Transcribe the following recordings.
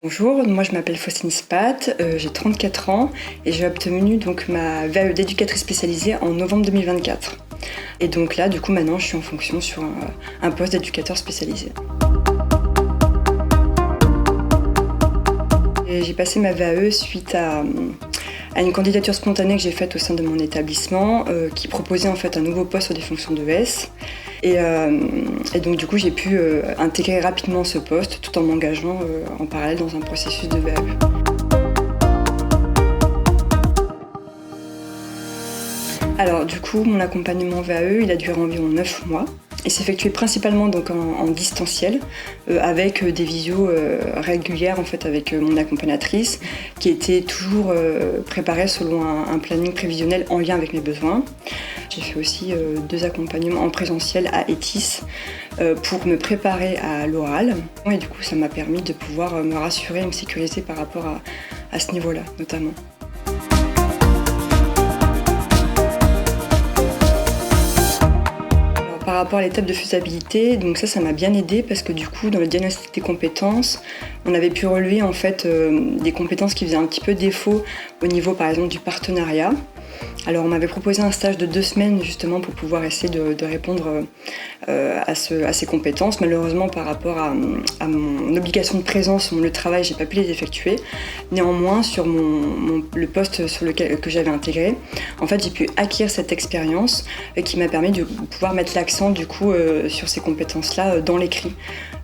Bonjour, moi je m'appelle Faustine Spat, j'ai 34 ans et j'ai obtenu donc ma VAE d'éducatrice spécialisée en novembre 2024. Et donc là, du coup, maintenant je suis en fonction sur un poste d'éducateur spécialisé. J'ai passé ma VAE suite à une candidature spontanée que j'ai faite au sein de mon établissement qui proposait en fait un nouveau poste sur des fonctions d'ES. Et donc du coup j'ai pu intégrer rapidement ce poste tout en m'engageant en parallèle dans un processus de VAE. Alors du coup mon accompagnement VAE il a duré environ 9 mois. Il s'effectuait principalement donc en distanciel, avec des visios régulières en fait avec mon accompagnatrice, qui était toujours préparée selon un planning prévisionnel en lien avec mes besoins. J'ai fait aussi 2 accompagnements en présentiel à ETIS pour me préparer à l'oral. Et du coup ça m'a permis de pouvoir me rassurer et me sécuriser par rapport à ce niveau-là notamment. Par rapport à l'étape de faisabilité, donc ça m'a bien aidé parce que du coup dans le diagnostic des compétences, on avait pu relever en fait des compétences qui faisaient un petit peu défaut au niveau par exemple du partenariat. Alors on m'avait proposé un stage de 2 semaines justement pour pouvoir essayer de répondre à ces compétences. Malheureusement par rapport à mon obligation de présence sur mon lieu de travail, j'ai pas pu les effectuer. Néanmoins sur le poste sur que j'avais intégré, en fait j'ai pu acquérir cette expérience qui m'a permis de pouvoir mettre l'accent du coup sur ces compétences-là dans l'écrit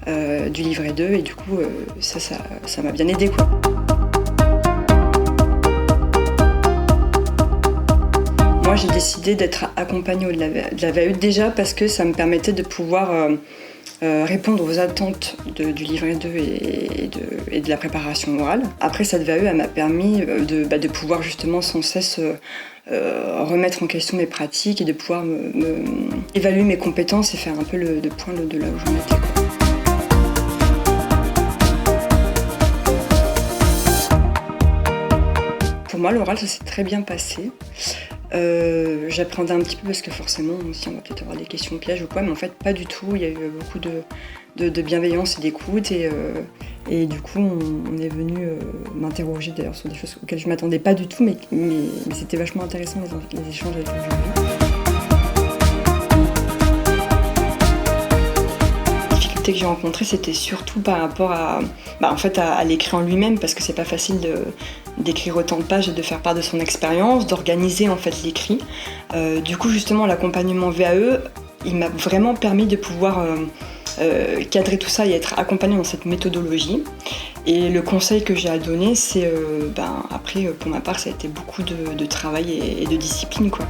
du livret 2 et du coup ça m'a bien aidé quoi. Moi, j'ai décidé d'être accompagnée de la VAE déjà parce que ça me permettait de pouvoir répondre aux attentes du livret 2 et de la préparation orale. Après, cette VAE, elle m'a permis de pouvoir justement sans cesse remettre en question mes pratiques et de pouvoir évaluer mes compétences et faire un peu le point de là où j'en étais. Pour moi, l'oral, ça s'est très bien passé. J'appréhendais un petit peu parce que forcément, si on va peut-être avoir des questions pièges ou quoi, mais en fait pas du tout, il y a eu beaucoup de bienveillance et d'écoute et du coup on est venu m'interroger d'ailleurs sur des choses auxquelles je m'attendais pas du tout, mais c'était vachement intéressant les échanges avec le jury. Que j'ai rencontré, c'était surtout par rapport à l'écrit en lui-même, parce que c'est pas facile d'écrire autant de pages et de faire part de son expérience, d'organiser en fait l'écrit. Du coup justement l'accompagnement VAE, il m'a vraiment permis de pouvoir cadrer tout ça et être accompagnée dans cette méthodologie. Et le conseil que j'ai à donner, c'est après pour ma part ça a été beaucoup de travail et de discipline quoi.